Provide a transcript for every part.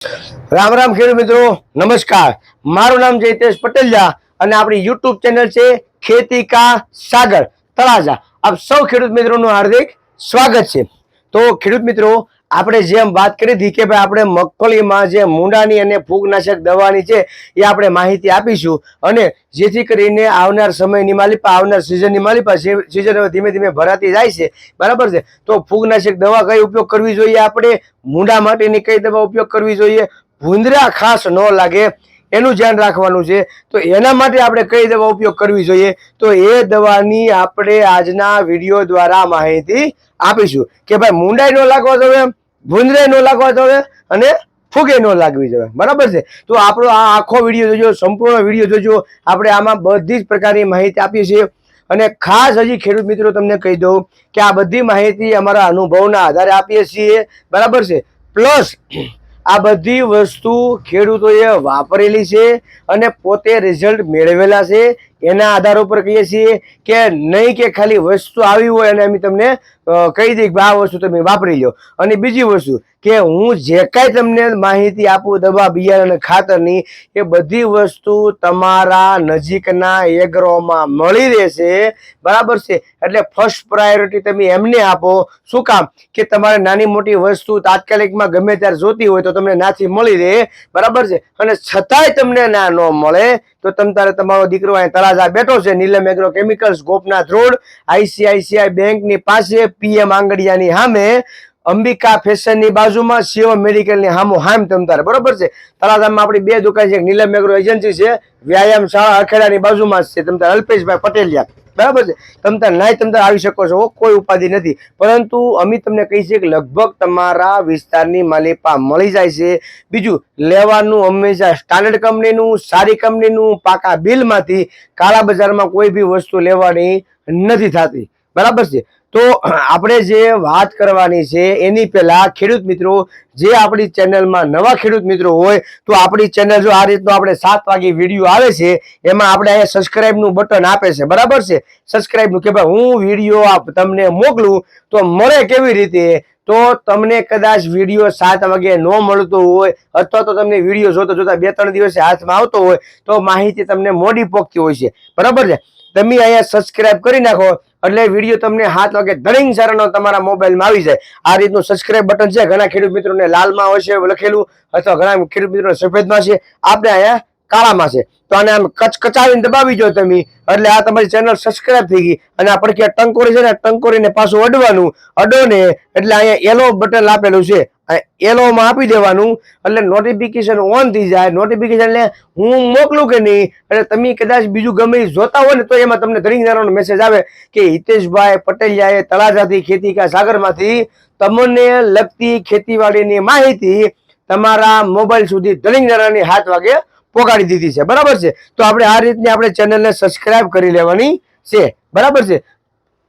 રામ રામ ખેડૂત મિત્રો, નમસ્કાર. મારું નામ જયતેશ પટેલિયા અને આપણી યુટ્યુબ ચેનલ છે ખેતી કા સાગર તળાજા. આપ સૌ ખેડૂત મિત્રોનું હાર્દિક સ્વાગત છે. તો ખેડૂત મિત્રો, આપણે જેમ વાત કરી હતી કે ભાઈ આપણે મગફળીમાં જે મૂંડાની અને ફૂગનાશક દવાની છે એ આપણે માહિતી આપીશું, અને જેથી કરીને આવનાર સમયની માલિપા, આવનાર સિઝનની માલિપા, સિઝન હવે ધીમે ધીમે ભરાતી જાય છે, બરાબર છે. તો ફૂગનાશક દવા કઈ ઉપયોગ કરવી જોઈએ, આપણે મૂંડા માટેની કઈ દવા ઉપયોગ કરવી જોઈએ, ભૂંદરા ખાસ ન લાગે એનું ધ્યાન રાખવાનું છે. તો એના માટે આપણે કઈ દવા ઉપયોગ કરવી જોઈએ, તો એ દવાની આપણે આજના વિડીયો દ્વારા માહિતી આપીશું કે ભાઈ મૂંડાઈ ન લાગવા જોઈએ, ભૂંદરાઈ ન લાગવા જોઈએ અને ફૂગે ન લાગવી જોઈએ, બરાબર છે. તો આપણો આ આખો વિડીયો જોજો, સંપૂર્ણ વિડીયો જોજો. આપણે આમાં બધી જ પ્રકારની માહિતી આપીએ છીએ. અને ખાસ હજી ખેડૂત મિત્રો તમને કહી દઉં કે આ બધી માહિતી અમારા અનુભવના આધારે આપીએ છીએ, બરાબર છે. પ્લસ આ બધી વસ્તુ ખેડૂતોએ વાપરેલી છે અને પોતે રિઝલ્ટ મેળવેલા છે. એના આધાર ઉપર કહીએ છીએ કે નહીં કે ખાલી વસ્તુ આવી હોય અને અમે તમને કહી દઈએ કે આ વસ્તુ તમે વાપરી લો. અને બીજી વસ્તુ કે હું જે કાંઈ તમને માહિતી આપું દવા, બિયારણ અને ખાતરની, એ બધી વસ્તુ તમારા નજીકના એગ્રોમાં મળી રહેશે, બરાબર છે. એટલે ફર્સ્ટ પ્રાયોરિટી તમે એમને આપો. શું કામ કે તમારે નાની મોટી વસ્તુ તાત્કાલિકમાં ગમે ત્યારે જોતી હોય તો તમને નાથી મળી રહે, બરાબર છે. અને છતાંય તમને ના ન મળે તો તારે તમારો દીકરો અહીં તળાજા બેઠો છે, Neelam agro chemicals, Gopnath road, ICICI બેંકની પાસે, PM આંગડિયાની સામે, અંબિકા ફેશનની બાજુમાં, શિવમ મેડિકલની હામ તમતારે, બરોબર છે. તળાજામાં આપણી બે દુકાન છે, નીલમ એગ્રો એજન્સી છે, વ્યાયામ શાળા અખેડાની બાજુમાં છે, તમતાર અલ્પેશભાઈ પટેલિયા, બરાબર છે. તમતાર નાય તમતાર આવી શકો છો, કોઈ ઉપાધિ નથી. પરંતુ અમે તમને કહી છે કે લગભગ તમારા વિસ્તારની માલિપા મળી જાય છે. બીજું લેવાનું હંમેશા સ્ટાન્ડર્ડ કંપનીનું, સારી કંપનીનું, પાકા બિલમાંથી. કાળા બજારમાં કોઈ બી વસ્તુ લેવાની નથી થતી, બરાબર છે. તો આપણે જે વાત કરવાની છે એની પહેલા ખેડૂત મિત્રો, જે આપણી ચેનલમાં નવા ખેડૂત મિત્રો હોય તો આપણી ચેનલ જો આ રીતનો આપણે 7 વાગે વિડીયો આવે છે એમાં આપણે અહીંયા સબસ્ક્રાઇબનું બટન આપે છે, બરાબર છે. સબસ્ક્રાઇબનું કે ભાઈ હું વિડીયો તમને મોકલું તો મળે કેવી રીતે, તો તમને કદાચ વિડીયો 7 વાગે ન મળતો હોય અથવા તો તમને વિડીયો જોતા જોતા 2-3 દિવસે હાથમાં આવતો હોય તો માહિતી તમને મોડી પહોંચતી હોય છે, બરાબર છે. તમે અહીંયા સબસ્ક્રાઇબ કરી નાખો એટલે વિડીયો તમને 7 વાગે ધડીંગ સારાનો તમારા મોબાઈલમાં આવી જાય. આ રીતનું સબસ્ક્રાઇબ બટન છે. ઘણા ખેડૂત મિત્રોને લાલમાં હોય છે લખેલું, અથવા ઘણા ખેડૂત મિત્રોને સફેદમાં છે, આપણે અહીંયા કાળામાં છે. તો આને આમ કચકચાવીને દબાવી જો તમે એટલે આ તમારી ચેનલ સબસ્ક્રાઇબ થઈ ગઈ. અને આ પડખે ટંકોરી છે ને, ટંકોરીને પાછું અડવાનું, અડો ને એટલે અહીંયા એલો બટન આપેલું છે, એલોમાં આપી દેવાનું એટલે નોટિફિકેશન ઓન થઈ જાય. નોટિફિકેશન એટલે હું મોકલું કે નહીં, એટલે તમે કદાચ બીજું ગમે જોતા હોય ને તો એમાં તમને ધરીંગદારોનો મેસેજ આવે કે હિતેશભાઈ પટેલિયાએ તળાજાથી ખેતી કા સાગરમાંથી તમને લગતી ખેતીવાડીની માહિતી તમારા મોબાઈલ સુધી ધરીંગદારાની 7 વાગે પોગાડી દીધી છે, બરાબર છે. તો આપણે આ રીતની આપણે ચેનલને સબસ્ક્રાઇબ કરી લેવાની છે, બરાબર છે.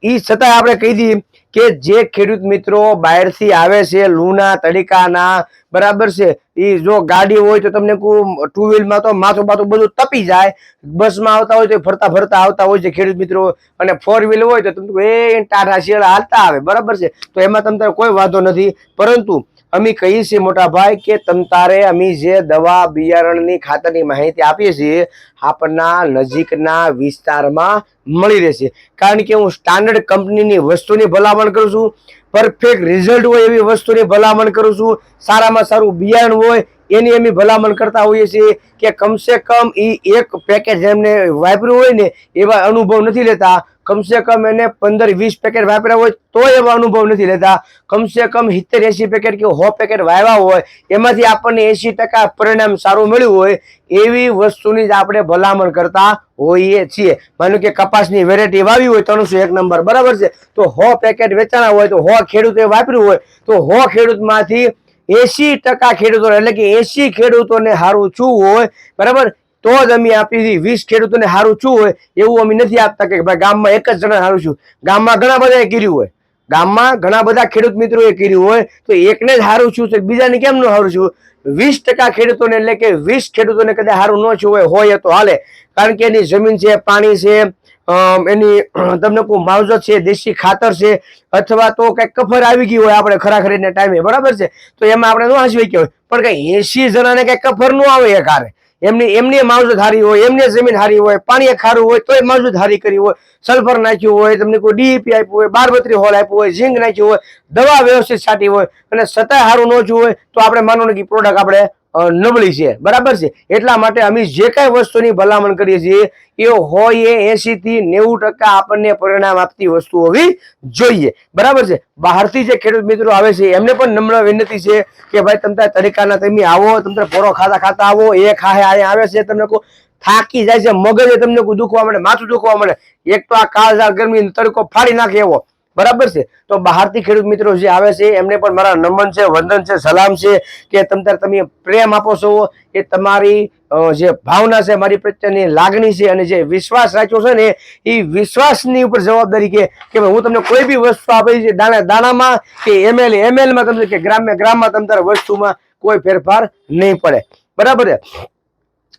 એ છતાં આપણે કહી દઈએ કે જે ખેડૂત મિત્રો બહારથી આવે છે, લૂના તડીકાના, બરાબર છે, એ જો ગાડી હોય તો તમને ટુ વ્હીલમાં તો માથું બાથું બધું તપી જાય, બસમાં આવતા હોય તો ફરતા ફરતા આવતા હોય છે ખેડૂત મિત્રો, અને 4 વ્હીલ હોય તો તમને એ ટાટા શિયાળા હાલતા આવે, બરાબર છે. તો એમાં તમને કોઈ વાંધો નથી. પરંતુ અમે કહીએ છીએ મોટા ભાઈ કે તમતારે અમે જે દવા, બિયારણની, ખાતરની માહિતી આપીએ છીએ આપણા નજીકના વિસ્તારમાં મળી રહેશે. કારણ કે હું સ્ટાન્ડર્ડ કંપનીની વસ્તુની ભલામણ કરું છું, પરફેક્ટ રિઝલ્ટ હોય એવી વસ્તુની ભલામણ કરું છું, સારામાં સારું બિયારણ હોય એની અમે ભલામણ કરતા હોઈએ છીએ કે કમસે કમ એ એક પેકેટ જેમને વાપર્યું હોય ને એવા અનુભવ નથી લેતા. કમસે કમ એને 15-20 પેકેટ વાપર્યા હોય તો એવા અનુભવ નથી લેતા. કમસે કમ 70-80 પેકેટ કે 100 પેકેટ વાવ્યા હોય એમાંથી આપણને 80% પરિણામ સારું મળ્યું હોય એવી વસ્તુની જ આપણે ભલામણ કરતા હોઈએ છીએ. માનો કે કપાસની વેરાયટી વાવી હોય 301 નંબર, બરાબર છે, તો 100 પેકેટ વેચાણા હોય તો 100 ખેડૂતોએ વાપર્યું હોય તો 100 ખેડૂતમાંથી 80% ખેડૂતો એટલે કે 80 ખેડૂતોને સારું છું હોય, બરાબર, તો જ અમે આપી 20 ખેડૂતોને સારું છું હોય એવું અમે નથી આપતા કે ભાઈ ગામમાં એક જ જણા સારું છું. ગામમાં ઘણા બધા કર્યું હોય, ગામમાં ઘણા બધા ખેડૂત મિત્રોએ કર્યું હોય તો એકને જ સારું છું તો બીજાને કેમ ન સારું છું. 20% ખેડૂતોને એટલે કે 20 ખેડૂતોને કદાચ સારું ન છું હોય તો હાલે, કારણ કે એની જમીન છે, પાણી છે, એની તમને કોઈ માવજત છે, દેશી ખાતર છે, અથવા તો કઈક કફર આવી ગઈ હોય આપણે ખરાખરીના ટાઈમે, બરાબર છે, તો એમાં આપણે ન હાંસવી કે હોય. પણ કઈ 80 જણાને કઈ કફર ન આવે એક હારે, એમની માવજત હારી હોય, એમની જમીન હારી હોય, પાણી ખારું હોય તોય માવજત હારી કરી હોય, સલ્ફર નાખ્યું હોય, તમને કોઈ ડીઈપી આપ્યું હોય, 12 હોલ આપ્યું હોય, ઝીંક નાખ્યું હોય, દવા વ્યવસ્થિત છાંટી હોય, અને છતાંય સારું ન થયું હોય તો આપણે માનો કે પ્રોડક્ટ આપણે નબળી છે, બરાબર છે. એટલા માટે અમે જે કઈ વસ્તુની ભલામણ કરીએ છીએ એ હોય એ 80 થી 90% આપણને પરિણામ આપતી વસ્તુ હોવી જોઈએ, બરાબર છે. બહારથી જે ખેડૂત મિત્રો આવે છે એમને પણ નમ્ર વિનંતી છે કે ભાઈ તમે તરીકાના તમે આવો, તમે પોરો ખાતા આવો, એ ખાહે અહીંયા આવે છે, તમને કોઈ થાકી જાય છે, મગજે તમને કોઈ દુખવા મળે, માથું દુખવા મળે, એક તો આ કાળઝાળ ગરમી તડકો ફાડી નાખે એવો, બરાબર છે. તો બહારથી ખેડૂત મિત્રો જે આવે છે એમને પણ મારા નમન છે, વંદન છે, સલામ છે કે તમે પ્રેમ આપો છો, એ તમારી જે ભાવના છે, મારી પ્રત્યેની લાગણી છે, અને જે વિશ્વાસ રાખ્યો છે ને એ વિશ્વાસની ઉપર જવાબદારી કે હું તમને કોઈ બી વસ્તુ આપી છે દાણામાં કે એમએલમાં તમને કે ગ્રામમાં તમારે વસ્તુમાં કોઈ ફેરફાર નહીં પડે, બરાબર છે.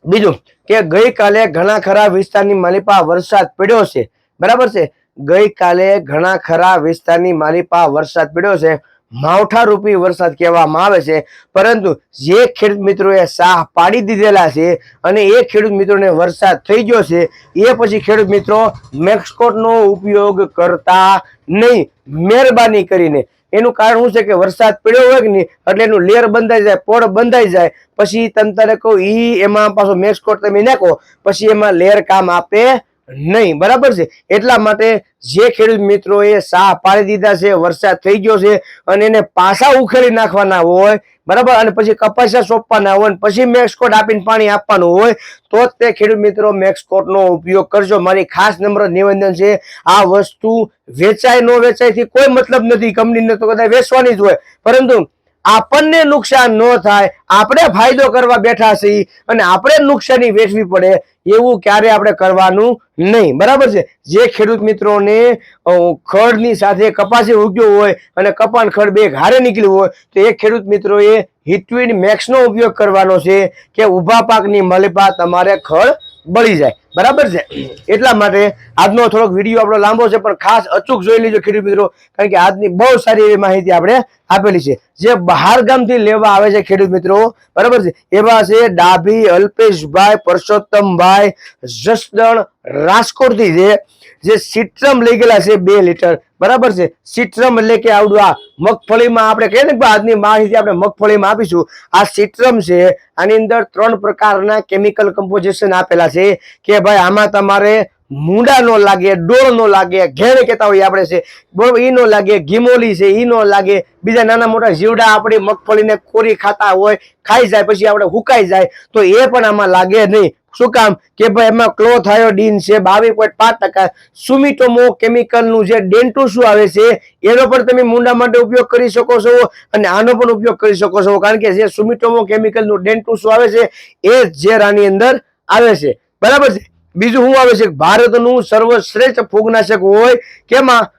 બીજું કે ગઈકાલે ઘણા ખરા વિસ્તારની માલિપા વરસાદ પડ્યો છે, બરાબર છે. ગઈકાલે ઘણા ખરા વિસ્તારની માલિપા વરસાદ પડ્યો છે, માવઠા રૂપી વરસાદ કહેવામાં આવે છે. પરંતુ જે ખેડૂત મિત્રોએ સાહ પાડી દીધેલા છે અને એ ખેડૂત મિત્રોને વરસાદ થઈ ગયો છે એ પછી ખેડૂત મિત્રો મેક્સકોટનો ઉપયોગ કરતા નહીં, મહેરબાની કરીને. એનું કારણ શું છે કે વરસાદ પડ્યો હોય કે નહીં એટલે એનું લેયર બંધાઈ જાય, પોળ બંધાઈ જાય, પછી તમે કહો એમાં પાછો મેક્સકોટ તમે નાખો પછી એમાં લેયર કામ આપે નહીં, બરાબર છે. એટલા માટે જે ખેડૂત મિત્રોએ સાહ પાડી દીધા છે, વરસાદ થઈ ગયો છે અને એને પાછા ઉખેડી નાખવાના હોય, બરાબર, અને પછી કપાસિયા સોંપવાના હોય, પછી મેક્સકોટ આપીને પાણી આપવાનું હોય, તો જ તે ખેડૂત મિત્રો મેક્સકોટનો ઉપયોગ કરજો. મારી ખાસ નમ્ર નિવેદન છે. આ વસ્તુ વેચાય ન વેચાય થી કોઈ મતલબ નથી, કંપનીને તો કદાચ વેચવાની જ હોય, પરંતુ આપણને નુકસાન ન થાય, આપણે ફાયદો કરવા બેઠા છીએ અને આપણે નુકસાની વેચવી પડે એવું ક્યારે આપણે કરવાનું નહીં, બરાબર છે. જે ખેડૂત મિત્રોને ખડની સાથે કપાસી ઉગ્યો હોય અને કપાન ખડ બે ઘારે નીકળ્યું હોય તો એ ખેડૂત મિત્રોએ હિટવિન મેક્સનો ઉપયોગ કરવાનો છે કે ઊભા પાકની માલિપા તમારે ખડ બળી જાય, બરાબર છે. એટલા માટે આજનો થોડોક વિડીયો આપણો લાંબો છે પણ ખાસ અચૂક જોઈ લેજો ખેડૂત મિત્રો, કારણ કે આજની બહુ સારી એવી માહિતી આપણે આપેલી છે. જે બહાર ગામથી લેવા આવે છે ખેડૂત મિત્રો, બરાબર છે, એવા છે ડાભી અલ્પેશભાઈ, પરસોત્તમભાઈ, જસદણ રાજકોટથી જે સિટ્રમ લઈ ગયેલા છે 2 લીટર, બરાબર છે. સિટ્રમ એટલે કે આવડું આ મગફળીમાં આપણે કહીએ ને આજની માહિતી આપણે મગફળીમાં આપીશું. આ સિટ્રમ છે, આની અંદર 3 પ્રકારના કેમિકલ કમ્પોઝિશન આપેલા છે કે ભાઈ આમાં તમારે મૂંડા નો લાગે, ડોળ નો લાગે, ઘેર કહેતા હોય આપણે છે, બરોબર, ઈ નો લાગે, ગીમોલી છે ઈ નો લાગે, બીજા નાના મોટા જીવડા આપણી મગફળીને કોરી ખાતા હોય, ખાઈ જાય પછી આપણે હુકાઈ જાય તો એ પણ આમાં લાગે નહીં. શું કામ કે ભાઈ એમાં ક્લોથાયોડીન છે 22.5%, સુમિટોમો કેમિકલ નું જે ડેન્ટુસુ આવે છે એનો પણ તમે મૂંડા માટે ઉપયોગ કરી શકો છો અને આનો પણ ઉપયોગ કરી શકો છો, કારણ કે જે સુમિટોમો કેમિકલ નું ડેન્ટુસુ આવે છે એ ઝેર આની અંદર આવે છે, બરાબર છે. બીજું શું આવે છે, ભારતનું સર્વશ્રેષ્ઠ ફૂગનાશક હોય કેમાં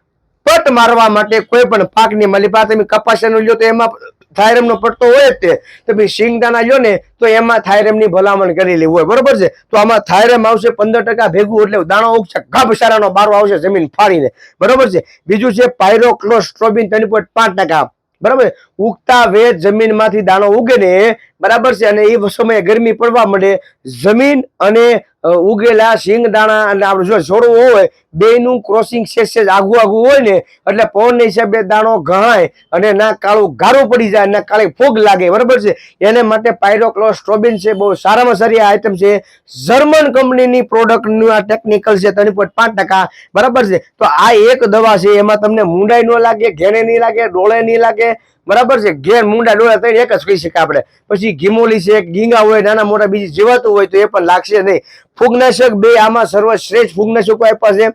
પટ મારવા માટે કોઈ પણ પાકની માલિપા તમે કપાસિયાનો લ્યો તો એમાં થાયરમ નો પટ્ટો હોય જ તે, તમે શિંગદાણા લ્યો ને તો એમાં થાયરમ ની ભલામણ કરેલી હોય, બરોબર છે. તો આમાં થાયરમ આવશે 15% ભેગું, એટલે દાણો ઉગશે, ગાભસારાનો બારો આવશે જમીન ફાડીને, બરોબર છે. બીજું છે પાયરોક્લોસ્ટ્રોબિન 3.5%, બરાબર. ઉગતા વેત જમીન માંથી દાણો ઉગે ને, બરાબર છે, અને એ સમયે ગરમી પડવા માંડે, જમીન અને ઉગેલા શિંગ દાણા અને આપણે જો છોડવું હોય બેનું ક્રોસિંગ સેજ આઘું હોય ને એટલે પવનના હિસાબે દાણો ઘણાય અને ના કાળું ગારું પડી જાય, ના કાળી ફૂગ લાગે, બરાબર છે. એને માટે પાયરોક્લોસ્ટ્રોબિન છે, બહુ સારામાં સારી આઈટમ છે, જર્મન કંપનીની પ્રોડક્ટનું આ ટેકનિકલ છે 3.5%, બરાબર છે. તો આ એક દવા છે, એમાં તમને મૂંડાઈ ન લાગે, ઘેણે નહીં લાગે, ડોળે નહીં લાગે, બરાબર છે. ઘેર મૂંડા ડોળા તો એક જ કહી શકાય આપણે. પછી ગીમોલી છે, ગીંગા હોય, નાના મોટા બીજી જીવાતું હોય તો એ પણ લાગશે નહીં. ફૂગનાશક બે આમાં સર્વશ્રેષ્ઠ ફૂગનાશકો આપ્યા છે,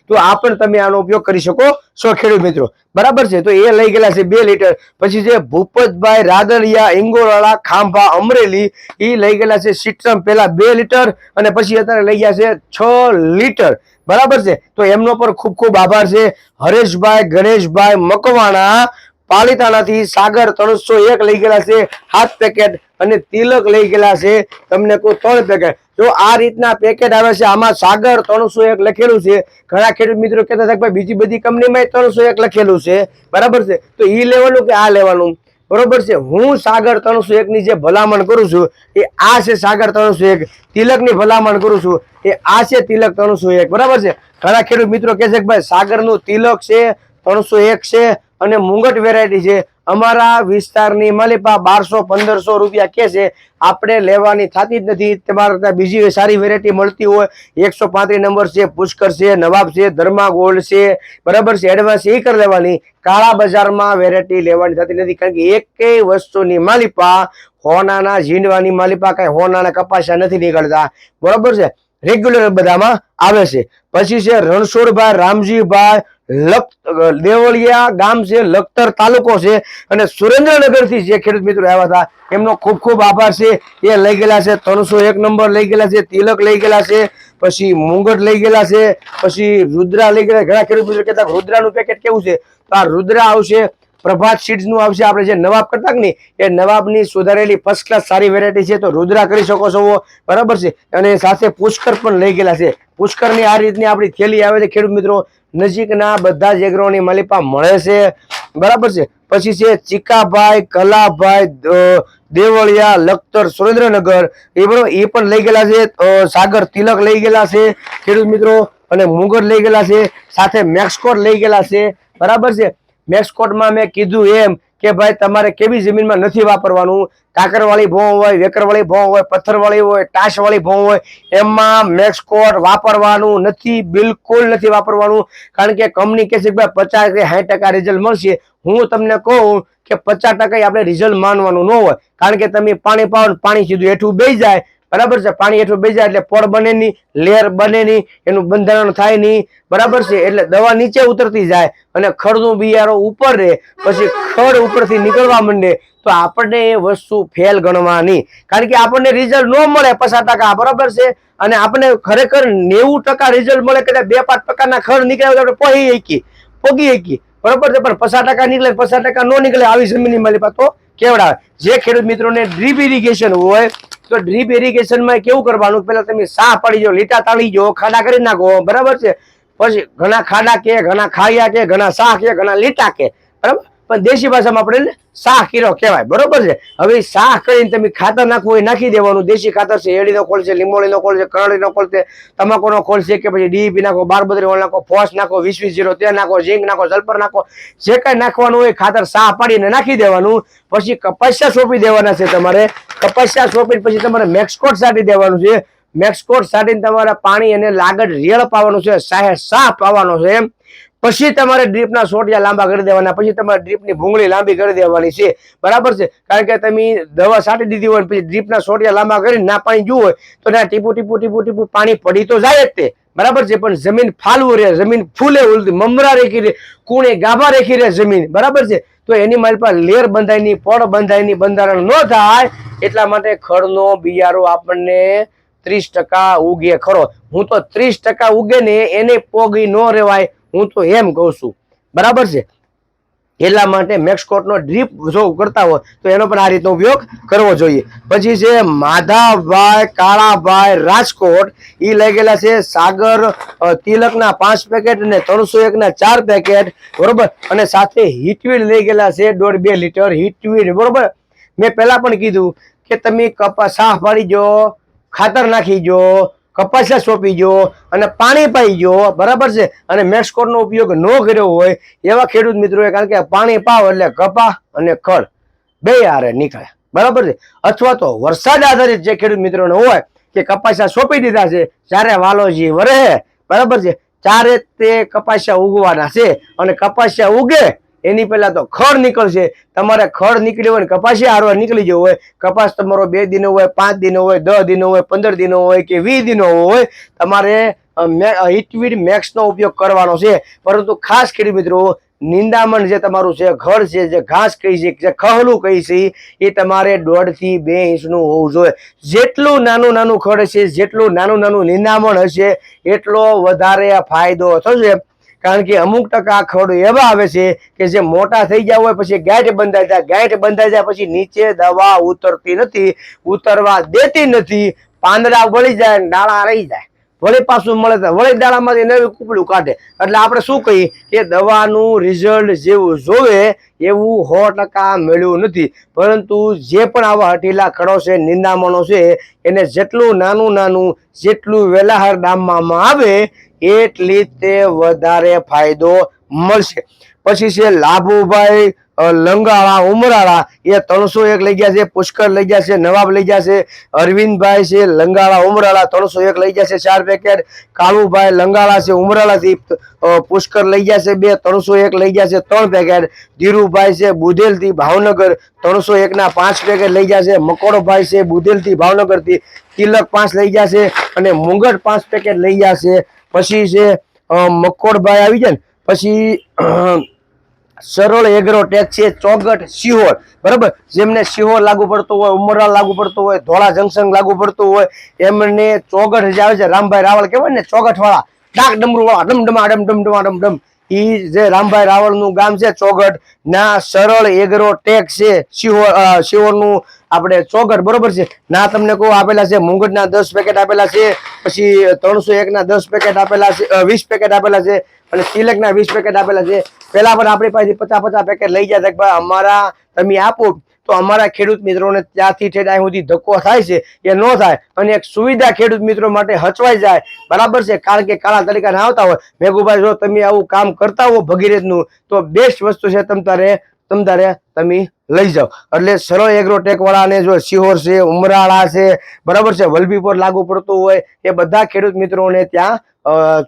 તો આ પણ તમે આનો ઉપયોગ કરી શકો છો ખેડૂત મિત્રો, બરાબર છે. તો એ લઈ ગયેલા છે 2 લીટર. પછી જે ભૂપતભાઈ રાદડિયા, ઇંગોરાળા, ખાંભા, અમરેલી, એ લઈ ગયેલા છે સિટ્રમ પેલા 2 લીટર અને પછી અત્યારે લઈ ગયા છે 6 લીટર, બરાબર છે. તો એમનો પણ ખૂબ ખૂબ આભાર છે. હરેશભાઈ, ગણેશભાઈ મકવાણા પાલિતાણાથી, સાગર 301 લઈ ગયેલા છે 7 પેકેટ અને તિલક લઈ ગયેલા છે તમને કોઈ 3 પેકેટ. જો આ રીતના પેકેટ આવે છે, આમાં સાગર 301 લખેલું છે. ઘણા ખેડૂત મિત્રો કહેતા હતા કે ભાઈ બીજી બધી કંપનીમાં 301 લખેલું છે, બરાબર છે, તો ઈ લેવાનું કે આ લેવાનું, બરોબર છે. હું સાગર 301 ની જે ભલામણ કરું છું એ આ છે, સાગર 301. તિલક ની ભલામણ કરું છું એ આ છે, તિલક 301, બરાબર છે. ઘણા ખેડૂત મિત્રો કહે છે કે ભાઈ સાગર નું તિલક છે, 301 છે અને મુંગટ વેરાયટી છે. અમારા વિસ્તારની માલિપા 1200-1500 રૂપિયા કે છે, આપણે લેવાની થતી જ નથી. તમારે ત્યાં બીજી સારી વેરાયટી મળતી હોય, 135 નંબર છે, પુષ્કર છે, નવાબ છે, ધર્મા ગોલ્ડ છે, બરાબર છે, એડવાન્સ એ કરી લેવાની. કાળા બજારમાં વેરાયટી લેવાની થતી નથી, કારણ કે એકેય વસ્તુની માલિપા હોનાના ઝીંડવાની માલિપા કઈ હોનાના કપાસા નથી નીકળતા, બરોબર છે, રેગ્યુલર બધામાં આવે છે. પછી છે રણછોડભાઈ રામજીભાઈ દેવળિયા ગામ છે, લખતર તાલુકો છે અને સુરેન્દ્રનગર થી જે ખેડૂત મિત્રો આવ્યા હતા એમનો ખૂબ ખૂબ આભાર છે. એ લઈ ગયેલા છે 301 નંબર લઈ ગયેલા છે, તિલક લઈ ગયેલા છે, પછી મુંગટ લઈ ગયેલા છે, પછી રુદ્રા લઈ ગયેલા. ઘણા ખેડૂત મિત્રો કહેતા રુદ્રાનું પેકેટ કેવું છે, તો આ રુદ્રા આવશે, પ્રભાત સીડ્સ નું આવશે. આપણે જે નવાબ કરતા ને એ નવાબની સુધારેલી ફર્સ્ટ ક્લાસ સારી વેરાયટી છે, તો રુદ્રા કરી શકો છો, બરાબર છે. અને સાથે પુષ્કર પણ લઈ ગયેલા છે. પુષ્કરની આ રીતની આપણી થેલી આવે છે ખેડૂત મિત્રો, નજીકના બધા જ એગ્રોની માલિપા મળે છે, બરાબર છે. પછી છે ચીકાભાઈ કલાભાઈ દેવળિયા લખતર સુરેન્દ્રનગર, એ બરોબર, એ પણ લઈ ગયેલા છે. સાગર તિલક લઈ ગયેલા છે ખેડૂત મિત્રો, અને મુંગર લઈ ગયેલા છે, સાથે મેક્સકોટ લઈ ગયેલા છે, બરાબર છે. મેક્સકોટમાં મેં કીધું એમ કે ભાઈ તમારે કેવી જમીનમાં નથી વાપરવાનું, કાકરવાળી ભોં હોય, વેકરવાળી ભોં હોય, પથ્થરવાળી હોય, ટાશવાળી ભોં હોય, એમાં મેક્સકોટ વાપરવાનું નથી, બિલકુલ નથી વાપરવાનું. કારણ કે કંપની કહે છે કે ભાઈ 50 કે 60% રિઝલ્ટ મળશે. હું તમને કહું કે 50% આપણે રિઝલ્ટ માનવાનું ન હોય, કારણ કે તમે પાણી પાવો, પાણી સીધું હેઠું બેસી જાય, બરાબર છે, પાણી હેઠું બેસી જાય એટલે પડ બને નહીં, લેયર બને નહીં, એનું બંધારણ થાય નહીં, બરાબર છે, એટલે દવા નીચે ઉતરતી જાય અને ખડનું બિયારો ઉપર રહે, પછી ખડ ઉપરથી નીકળવા માંડે, તો આપણને એ વસ્તુ ફેલ ગણવાની, કારણ કે આપણને રિઝલ્ટ ન મળે 50%, બરાબર છે, અને આપણને ખરેખર 90% રિઝલ્ટ મળે, કદાચ 2-5% ખડ નીકળે તો આપણે પોગી શકી, બરોબર છે, પણ 50% નીકળે, 50% ન નીકળે, આવી જમીનની માલિપા તો કેવડાવે. જે ખેડૂત મિત્રોને ડ્રીપ ઇરિગેશન હોય તો ડ્રીપ ઇરિગેશનમાં કેવું કરવાનું, પેલા તમે સાહ પડી જાઓ, લીટા તાળી જાઓ, ખાડા કરી નાખો, બરાબર છે. પછી ઘણા ખાડા કે, ઘણા ખાયા કે, ઘણા સાહ કે, ઘણા લીટા કે, બરાબર, પણ દેશી ભાષામાં આપણે સાહ કીરો કહેવાય, બરોબર છે. હવે સાહ કરીને તમે ખાતર નાખવું હોય નાખી દેવાનું. દેશી ખાતર છે, એડીનો ખોળ છે, લીંબોળીનો ખોળ છે, કરણીનો ખોળ છે, તમાકુનો ખોળ છે, કે પછી ડીઈપી નાખો, 12-32 નાખો, ફોસ નાખો, 20-20 તેલ નાખો, ઝીંક નાખો, સલ્ફર નાખો, જે કઈ નાખવાનું હોય ખાતર સાહ પાડીને નાખી દેવાનું. પછી કપાસિયા સોંપી દેવાના છે તમારે. કપાસિયા સોંપીને પછી તમારે મેક્સકોટ સાટી દેવાનું છે. મેક્સકોટ સાટીને તમારે પાણી અને લાગડ રેળ પાવાનું છે, સાહ પાવાનો છે. પછી તમારે ડ્રીપના સોટિયા લાંબા કરી દેવાના, પછી તમારે ડ્રીપની ભૂંગળી લાંબી કરી દેવાની છે, બરાબર છે. કારણ કે તમે દવા છાંટી દીધી હોય પછી ડ્રીપના સોટિયા લાંબા કરીને ના પાણી જોવું હોય તો ત્યાં ટીપું પાણી પડી તો જાય જ તે, બરાબર છે. પણ જમીન ફાલવું રહે, જમીન ફૂલે ઉલટી મમરા રેખી રહે, કુણે ગાભા રેખી રહે જમીન, બરાબર છે. તો એની મારી પાસે લેર બંધાયની, પડ બંધાયની, બંધારણ ન થાય એટલા માટે ખડનો બિયારો આપણને 30% ઉગે ખરો. હું તો 30% ઉગે ને એને પોગી ન રેવાય, હું તો એમ કહું છું, બરાબર છે. એટલા માટે મેક્સકોટનો ડ્રીપ જો કરતા હોય તો એનો પણ આ રીતનો ઉપયોગ કરવો જોઈએ. પછી છે માધાભાઈ કાળાભાઈ રાજકોટ, એ લઈ ગયેલા છે સાગર તિલકના 5 પેકેટ અને 301ના 4 પેકેટ, બરોબર, અને સાથે હિટવીડ લઈ ગયેલા છે 1.5-2 લીટર હિટવીડ, બરોબર. મેં પહેલા પણ કીધું કે તમે કપાસ સાહ પાડી જો, ખાતર નાખી જો, કપાસિયા સોંપી જો અને પાણી પાઈ જો, બરાબર છે. અને મેક્સકોટનો ઉપયોગ ન કર્યો હોય એવા ખેડૂત મિત્રોએ, કારણ કે પાણી પાવ એટલે કપા અને ખડ બે હારે નીકળે, બરાબર છે. અથવા તો વરસાદ આધારિત જે ખેડૂત મિત્રોને હોય કે કપાસિયા સોંપી દીધા છે, જ્યારે વાલોજી વરે, બરાબર છે, ત્યારે તે કપાસિયા ઉગવાના છે, અને કપાસિયા ઉગે એની પહેલા તો ખડ નીકળશે. તમારે ખડ નીકળ્યું હોય ને કપાસિયા હારવા નીકળી જવું હોય, કપાસ તમારો 2 દિનો હોય, 5 દિનો હોય, 10 દિનો હોય, 15 દિનો હોય કે 20 દિનો હોય, તમારે હિટવીડ મેક્સનો ઉપયોગ કરવાનો છે. પરંતુ ખાસ ખેડૂત મિત્રો, નિંદામણ જે તમારું છે, ઘર છે, જે ઘાસ કહી છે, જે ખહલું કહી છે, એ તમારે 1.5 થી 2 ઇંચનું હોવું જોઈએ. જેટલું નાનું ખડ હશે, જેટલું નાનું નિંદામણ હશે, એટલો વધારે ફાયદો થશે. કારણ કે અમુક ટકા ખડ એવા આવે છે કે જે મોટા થઈ ગયા હોય પછી ગાંઠ બંધાઈ જાય પછી નીચે દવા ઉતરતી નથી, ઉતરવા દેતી નથી. પાંદડા વળી જાય ને ડાળા રહી જાય, વળી પાછું મળે તો વળી દાડામાંથી નવી કૂપડું કાઢે. એટલે આપણે શું કહીએ કે દવાનું રિઝલ્ટ જેવું જોવે એવું 100% મળ્યું નથી. પરંતુ જે પણ આવા હઠીલા ખડો છે, નિંદામણો છે, એને જેટલું નાનું જેટલું વેલાહાર ડામવામાં આવે એટલી તે વધારે ફાયદો મળશે. પછી છે લાભુભાઈ લંગાળા ઉમરાળા, એ 301 લઈ ગયા છે. પુષ્કર લઈ ગયા છે, નવાબ લઈ ગયા છે. અરવિંદભાઈ છે લંગાળા ઉમરાળા 301 લઈ ગયા છે 4 પેકેટ. કાળુભાઈ લંગાળા છે ઉમરાળાથી પુષ્કર લઈ ગયા છે 2, 301 લઈ ગયા છે 3 પેકેટ. ધીરુભાઈ છે બુધેલથી ભાવનગર 301 ના 5 પેકેટ લઈ ગયા છે. મકોડભાઈ છે બુધેલથી ભાવનગરથી તિલક 5 લઈ ગયા છે અને મુંગટ 5 પેકેટ લઈ ગયા છે. પછી છે મકોડભાઈ આવી જાય ને પછી સરળ એગ્રો ટેક છે ચોગટ સિહોર, બરાબર. જેમને સિહોર લાગુ પડતું હોય, ઉમરા લાગુ પડતું હોય, ધોળા જંકશન લાગુ પડતું હોય, એમને ચોગટ જે આવે છે, રામભાઈ રાવળ કહેવાય ને ચોગટ વાળા, ડાક ડમરૂ વાળા, ડમડમા ડમડમ, ઈ જે રામભાઈ રાવળ નું ગામ છે ચોગટ ના સરળ એગ્રો ટેક છે સિહોર નું આપણે ચોગટ, બરોબર છે. ના તમને કહું આપેલા છે મુંગટ ના 10 પેકેટ આપેલા છે. પછી 301 ના 10 પેકેટ આપેલા છે, 20 પેકેટ આપેલા છે અને તિલક ના 20 પેકેટ આપેલા છે. પેલા પણ આપણી પાસેથી 50 પેકેટ લઈ ગયા હતા. અમારા તમે આપો તો અમારા ખેડૂત મિત્રોને ત્યાંથી ઠેઠ સુધી ધક્કો થાય છે એ ન થાય અને એક સુવિધા ખેડૂત મિત્રો માટે હચવાઈ જાય, બરાબર છે. કારણ કે કાળા તરીકે ના આવતા હોય. મેઘુભાઈ જો તમે આવું કામ કરતા હો ભગીરથનું તો બેસ્ટ વસ્તુ છે, તમતારે તમે લઈ જાઓ. એટલે સરળ એગ્રો ટેક વાળાને જો સિહોર છે, ઉમરાળા છે, બરાબર છે, વલભીપુર લાગુ પડતું હોય એ બધા ખેડૂત મિત્રોને ત્યાં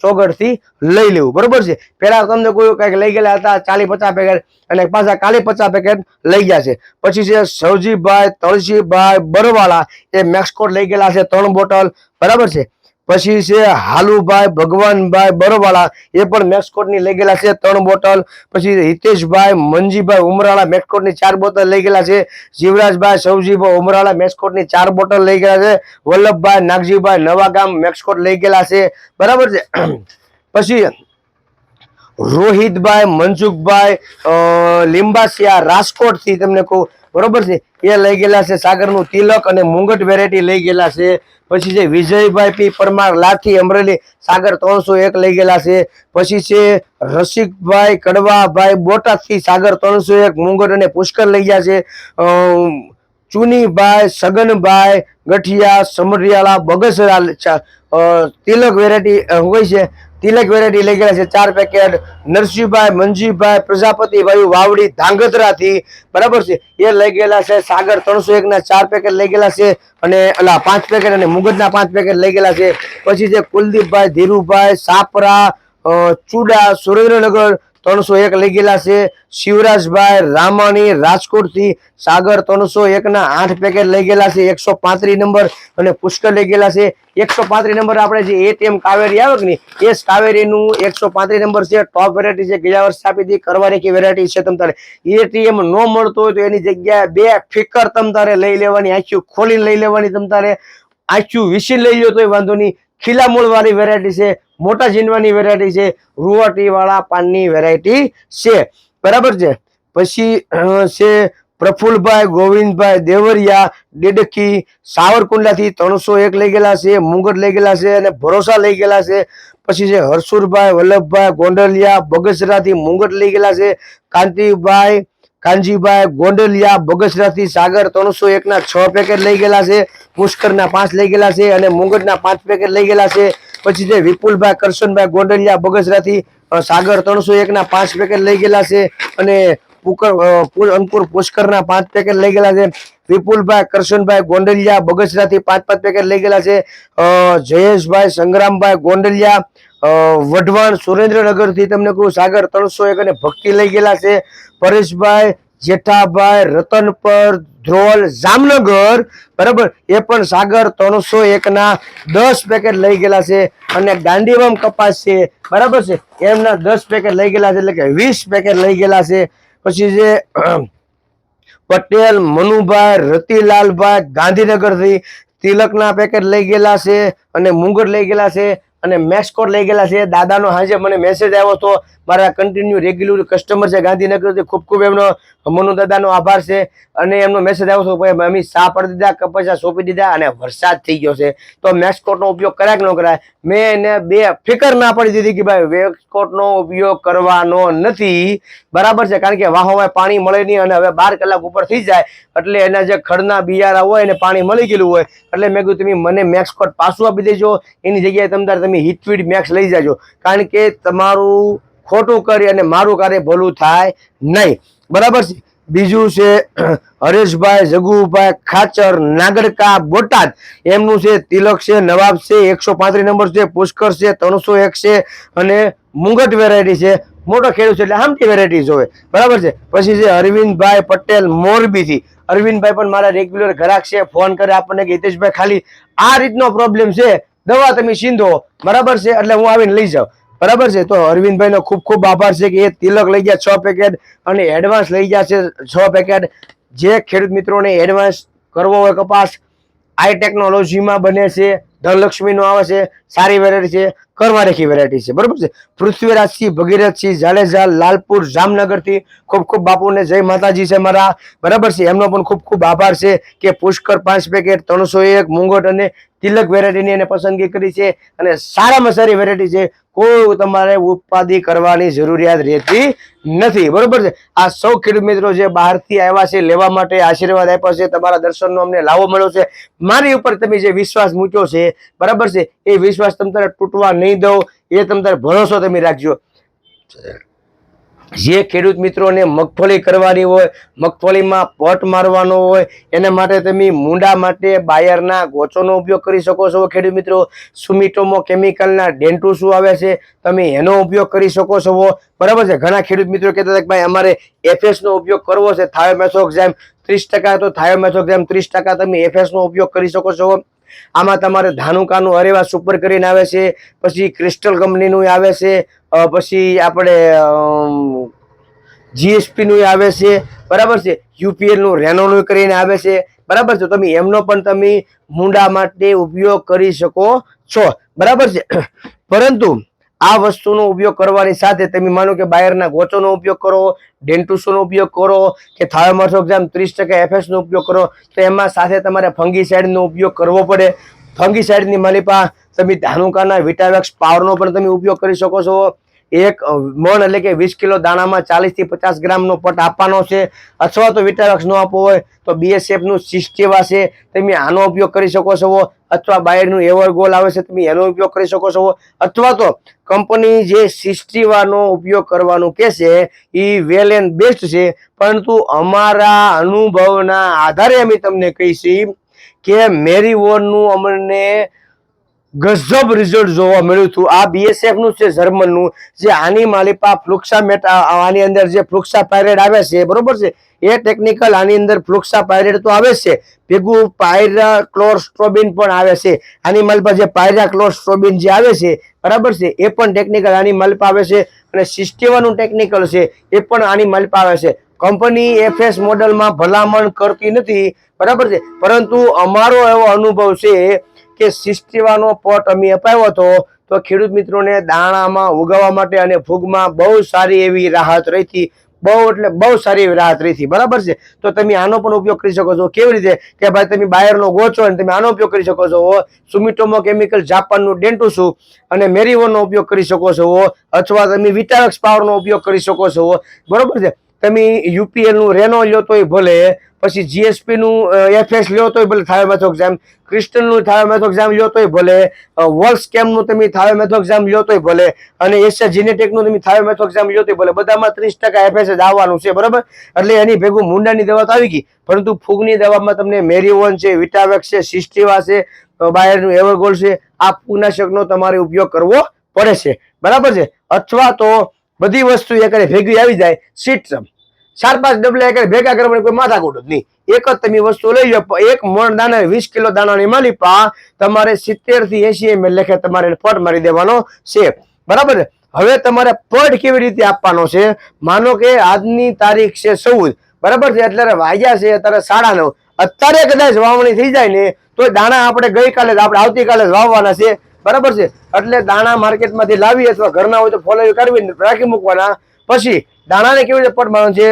ચોગડ થી લઈ લેવું, બરોબર છે. પેલા તમને કોઈ કઈક લઈ ગયેલા હતા 40-50 પેકેટ અને પાછા કાલે 50 પેકેટ લઈ ગયા છે. પછી છે સવજીભાઈ તળસીભાઈ બરવાળા, એ મેક્સકોટ લઈ ગયેલા છે 3 બોટલ, બરાબર છે. પછી છે હાલુભાઈ ભગવાનભાઈ બરોવાળા, એ પણ મેક્સકોટ ની લઈ ગયેલા છે 3 બોટલ. પછી હિતેશભાઈ મંજીભાઈ ઉમરાળા મેક્સકોટ ની 4 બોટલ લઈ ગયેલા છે. જીવરાજભાઈ સવજીભાઈ ઉમરાળા મેક્સકોટ ની 4 બોટલ લઈ ગયા છે. વલ્લભભાઈ નાગજીભાઈ નવાગામ મેક્સકોટ લઈ ગયેલા છે, બરાબર છે. પછી રોહિતભાઈ મનસુખભાઈ લીંબાસિયા રાજકોટ થી તમને કહું, બરોબર છે, એ લઈ ગયેલા છે સાગરનું તિલક અને મુંગટ વેરાયટી લઈ ગયેલા છે. પછી છે વિજયભાઈ પી પરમાર લાઠી અમરેલી સાગર 301 લઈ ગયેલા છે. પછી છે રસિકભાઈ કડવાભાઈ બોટાદ થી સાગર 301 મુંગટ અને પુષ્કર લઈ ગયા છે. ચુનીભાઈ સગનભાઈ ગઠિયા સમરિયાળા બગસરા તિલક વેરાયટી હોય છે, તિલક વેરાયટી લઈ ગયા છે 4 પેકેટ. નરસિંહભાઈ મંજીભાઈ પ્રજાપતિભાઈ વાવડી ધાંગધ્રા થી, બરાબર છે, એ લઈ ગયેલા છે સાગર 301 ના 4 પેકેટ લઈ ગયેલા છે અને 5 પેકેટ અને મુગટ ના 5 પેકેટ લઈ ગયેલા છે. પછી છે કુલદીપભાઈ ધીરુભાઈ સાપરા ચુડા સુરેન્દ્રનગર 301 લઈ ગયેલા છે. શિવરાજભાઈ રામાણી રાજકોટ થી સાગર 301 ના 8 પેકેટ લઈ ગયેલા છે 135 નંબર અને પુષ્કર લઈ ગયેલા છે 135 નંબર. આપણે જે એટીએમ કાવેરી આવે કે નહીં, એ કાવેરી નું 135 નંબર છે, ટોપ વેરાયટી છે, ગયા વર્ષે આપી હતી કરવાની કે વેરાયટી છે. તમતારે એટીએમ ન મળતો હોય તો એની જગ્યાએ 2 ફિકર તમતારે લઈ લેવાની, આખું ખોલીને લઈ લેવાની, તમતારે આખું વિસી લઈ લો તોય વાંધો નહીં. ખીલા મૂળ વાળી વેરાયટી છે, મોટા જીનવાની વેરાયટી છે, રૂવાટી વાળા પાનની વેરાયટી છે, બરાબર છે. પછી છે પ્રફુલભાઈ ગોવિંદભાઈ દેવરિયા ડેડકી સાવરકુંડલા થી 301 લઈ ગયેલા છે, મુંગટ લઈ ગયેલા છે અને ભરોસા લઈ ગયેલા છે. પછી છે હરસુરભાઈ વલ્લભભાઈ ગોંડલિયા બગસરા થી મુંગટ લઈ ગયેલા છે. કાંજીભાઈ ગોંડલિયા બગસરા થી સાગર 301 ના 6 પેકેટ લઈ ગયેલા છે. પુષ્કર ના 5 લઈ ગયેલા છે અને મુંગટ ના 5 પેકેટ લઈ ગયેલા છે. પછી છે વિપુલભાઈ કરશનભાઈ ગોંડલિયા બગસરા થી સાગર 301 ના 5 પેકેટ લઈ ગયેલા છે અને અંકુર પુષ્કર ના 5 પેકેટ લઈ ગયેલા છે. વિપુલભાઈ કરશનભાઈ ગોંડલિયા બગસરા થી 5 પેકેટ લઈ ગયેલા છે. જયેશભાઈ સંગ્રામભાઈ ગોંડલિયા વઢવાણ સુરેન્દ્રનગર થી તમને કહું સાગર 301 અને ભક્તિ લઈ ગયેલા છે. પરેશભાઈ જેઠાભાઈ રતનપર ધ્રોલ જામનગર, બરાબર, એ પણ સાગર 301 ના 10 પેકેટ લઈ ગયેલા છે. અને ગાંધીવામ કપાસ છે, બરાબર છે, એમના 10 પેકેટ લઈ ગયેલા છે, એટલે કે 20 પેકેટ લઈ ગયેલા છે. પછી જે પટેલ મનુભાઈ રતિલાલભાઈ ગાંધીનગર થી તિલક ના પેકેટ લઈ ગયેલા છે અને મુંગટ લઈ ગયેલા છે. અને મેક્સકોટ લઈ ગયેલા છે. દાદાનો હાજે મને મેસેજ આવ્યો હતો, મારા કન્ટિન્યુ રેગ્યુલર કસ્ટમર છે ગાંધીનગરથી, ખૂબ ખૂબ એમનો મનુ દાદાનો આભાર છે. અને એમનો મેસેજ આવ્યો હતો ભાઈ અમે સા પડી દીધા, કપચા સોંપી દીધા અને વરસાદ થઈ ગયો છે, તો મેક્સકોટનો ઉપયોગ કરાય કે ન કરાય? મેં એને બે ફિકર ના પડી દીધી કે ભાઈ મેક્સકોટનો ઉપયોગ કરવાનો નથી, બરાબર છે, કારણ કે વાહોમાં પાણી મળે નહીં અને હવે 12 કલાક ઉપર થઈ જાય એટલે એના જે ખડના બિયારા હોય એને પાણી મળી ગયેલું હોય એટલે મેં કીધું તમે મને મેક્સકોટ પાછું આપી દેજો, એની જગ્યાએ તમે હિટવીડ મેક્સ લઈ જાજો, કારણ કે તમારું ખોટું કરી અને મારું કાર્ય ભલું થાય નહીં, બરાબર છે. બીજું છે હરેશભાઈ જગુભાઈ ખાચર, નાગરકા, બોટાદ, એમનું છે તિલક છે, નવાબ છે, 135 નંબર છે, પુષ્કર છે, 301 છે અને મુંગટ વેરાયટી છે. મોટો ખેડૂત છે એટલે આમથી વેરાયટી જોવે, બરાબર છે. પછી છે અરવિંદભાઈ પટેલ મોરબીથી. અરવિંદભાઈ પણ મારા રેગ્યુલર ગ્રાહક છે, ફોન કરે આપણને કે હિતેશભાઈ ખાલી આ રીતનો પ્રોબ્લેમ છે, દવા તમે સીંધો, બરાબર છે, એટલે હું આવીને લઈ જાઉં, બરાબર છે. તો અરવિંદભાઈનો ખૂબ ખૂબ આભાર છે કે એ તિલક લઈ ગયા 6 પેકેટ અને એડવાન્સ લઈ ગયા છે 6 પેકેટ. જે ખેડૂત મિત્રોને એડવાન્સ કરવો હોય કપાસ, આઈ ટેકનોલોજીમાં બને છે, ધનલક્ષ્મીનો આવે છે, સારી વેરાયટી છે, કરવારેખી વેરાયટી છે, બરોબર છે. પૃથ્વીરાજસિંહ ભગીરથસિંહ જાડેજા લાલપુર જામનગરથી ખૂબ ખૂબ બાપુને જય માતાજી છે મારા, બરાબર છે. એમનો પણ ખૂબ ખૂબ આભાર છે કે પુષ્કર 5 પેકેટ, 301 મુંગટ અને તિલક વેરાયટીની એને પસંદગી કરી છે અને સારામાં સારી વેરાયટી છે, કોઈ તમારે ઉત્પાદી કરવાની જરૂરિયાત રહેતી નથી, બરોબર છે. આ સૌ ખેડૂત મિત્રો જે બહારથી આવ્યા છે લેવા માટે આશીર્વાદ આપ્યા છે, તમારા દર્શનનો અમને લાવો મળ્યો છે, મારી ઉપર તમે જે વિશ્વાસ મૂક્યો છે, બરાબર છે, એ વિશ્વાસ તમે તૂટવા નહીં દો, એ તમે ભરોસો તમે રાખજો. જે ખેડૂત મિત્રોને મગફળી કરવાની હોય, મગફળીમાં પટ મારવાનો હોય, એના માટે તમે મૂંડા માટે બાયરના ગોચોનો ઉપયોગ કરી શકો છો ખેડૂત મિત્રો. સુમિટોમો કેમિકલના ડેન્ટુસુ આવે છે, તમે એનો ઉપયોગ કરી શકો છો, બરાબર છે. ઘણા ખેડૂત મિત્રો કહેતા હતા કે ભાઈ અમારે એફએસ નો ઉપયોગ કરવો છે, થાયોમેથોક્ઝામ 30%, તો થાયોમેથોક્ઝામ 30% તમે એફએસ નો ઉપયોગ કરી શકો છો. આમાં તમારે ધાનુકાનું અરેવા સુપર કરીને આવે છે, પછી ક્રિસ્ટલ કંપનીનું આવે છે, પછી આપણે જીએસપી નું આવે છે, બરાબર છે. યુપીએલ નું રેનોનું કરીને આવે છે, બરાબર છે. તમે એમનો પણ તમે મૂંડા માટે ઉપયોગ કરી શકો છો, બરાબર છે. પરંતુ આ વસ્તુનો ઉપયોગ કરવાની સાથે તમે માનો કે બાયરના ગોચોનો ઉપયોગ કરો, ડેન્ટુસોનો ઉપયોગ કરો કે થાયોમેથોક્ઝામ 30% એફએસ નો ઉપયોગ કરો, તો એમાં સાથે તમારે ફંગીસાઇડનો ઉપયોગ કરવો પડે. ફંગીસાઇડની માલિપા તમે ધાનુકાના વિટાવેક્સ પાવરનો પણ તમે ઉપયોગ કરી શકો છો. 1 મણ એટલે કે 20 કિલો દાણામાં 40 થી 50 ગ્રામનો પટ આપવાનો છે. અથવા તો વિટાવેક્સ નો આપવો હોય તો બીએસએફ નું સિસ્ટેવા છે, તમે આનો ઉપયોગ કરી શકો છો. અથવા બાયરનું એવરગોલ આવે છે, તમે એનો ઉપયોગ કરી શકો છો. અથવા તો કંપની જે સિસ્ટીવાનો ઉપયોગ કરવાનું કે છે એ વેલ એન્ડ બેસ્ટ છે, પરંતુ અમારા અનુભવના આધારે અમે તમને કહીશું કે મેરીવોનનું અમને ગજબ રિઝલ્ટ જોવા મળ્યું હતું. આ બીએસએફ નું છે, જર્મનનું, જે આની માલિપા ફ્લુક્સામેટ, આની અંદર જે ફ્લુક્સાપાયરેટ આવે છે, બરોબર છે, એ ટેકનિકલ આની અંદર ફ્લુક્સાપાયરેટ તો આવે છે, ભેગું પાયરાક્લોરસ્ટ્રોબિન પણ આવે છે. આની માલિપા જે પાયરાક્લોરસ્ટ્રોબિન જે આવે છે, બરાબર છે, એ પણ ટેકનિકલ આની માલિપા આવે છે. અને સિસ્ટેવાનું ટેકનિકલ છે, એ પણ આની માલિપા આવે છે. કંપની એફએસ મોડલમાં ભલામણ કરતી નથી, બરાબર છે, પરંતુ અમારો એવો અનુભવ છે કે સિસ્ટીવાનો પટ અમે અપાવ્યો હતો તો ખેડૂત મિત્રોને દાણામાં ઉગાવવા માટે અને ફૂગમાં બહુ સારી એવી રાહત રહી હતી, બહુ એટલે બહુ સારી એવી રાહત રહી હતી, બરાબર છે. તો તમે આનો પણ ઉપયોગ કરી શકો છો. કેવી રીતે કે ભાઈ તમે બાયરનો ગોચો અને તમે આનો ઉપયોગ કરી શકો છો. સુમિટોમો કેમિકલ જાપાનનું ડેન્ટુસુ અને મેરીવોનનો ઉપયોગ કરી શકો છો, અથવા તમે વિટાવેક્સ પાવરનો ઉપયોગ કરી શકો છો, બરોબર છે. તમે યુપીએલ નું રેનો લ્યો તોય ભલે, પછી જીએસપી નું એફએસ લ્યો તોય ભલે, થાયોમેથોક્ઝામ, ક્રિસ્ટલ નું થાયોમેથોક્ઝામ લ્યો તોય ભલે, વોલ્સકેમ નું તમે થાયોમેથોક્ઝામ લ્યો તોય ભલે, અને એશિયા જીનેટેક નું તમે થાયોમેથોક્ઝામ લ્યો તોય ભલે, બધામાં 30% એફએસ જ આવવાનું છે, બરાબર. એટલે એની ભેગું મુંડાની દવા તો આવી ગઈ, પરંતુ ફૂગની દવામાં તમને મેરીવોન છે, વિટાવેક્સ છે, સિસ્ટીવા છે, બાયરનું એવરગોલ્ડ છે, આ ફૂગનાશકનો તમારે ઉપયોગ કરવો પડે છે, બરાબર છે. અથવા તો બધી વસ્તુ એક ભેગી આવી જાય, સિટ્રમ 4-5 ડબલા એક ભેગા કરવાની કોઈ માથાકૂટ જ નહીં. એક જ તમે વસ્તુ લઈ લો, 1 મણ દાણા 20 કિલો દાણાની માલિપા તમારે 70 થી 80 ml લેખે તમારે પટ મારી દેવાનો છે, બરાબર છે. હવે તમારે પટ કેવી રીતે આપવાનો છે? માનો કે આજની તારીખ છે 14, બરાબર છે, એટલે વાગ્યા છે અત્યારે 9:30. અત્યારે કદાચ વાવણી થઈ જાય ને તો દાણા આપણે ગઈકાલે આપણે આવતીકાલે જ વાવવાના છે, બરાબર છે. એટલે દાણા માર્કેટમાંથી લાવી અથવા ઘરના હોય તો ફોલાવી કાઢવી રાખી મૂકવાના. પછી દાણાને કેવી રીતે પટ મારવાનું છે,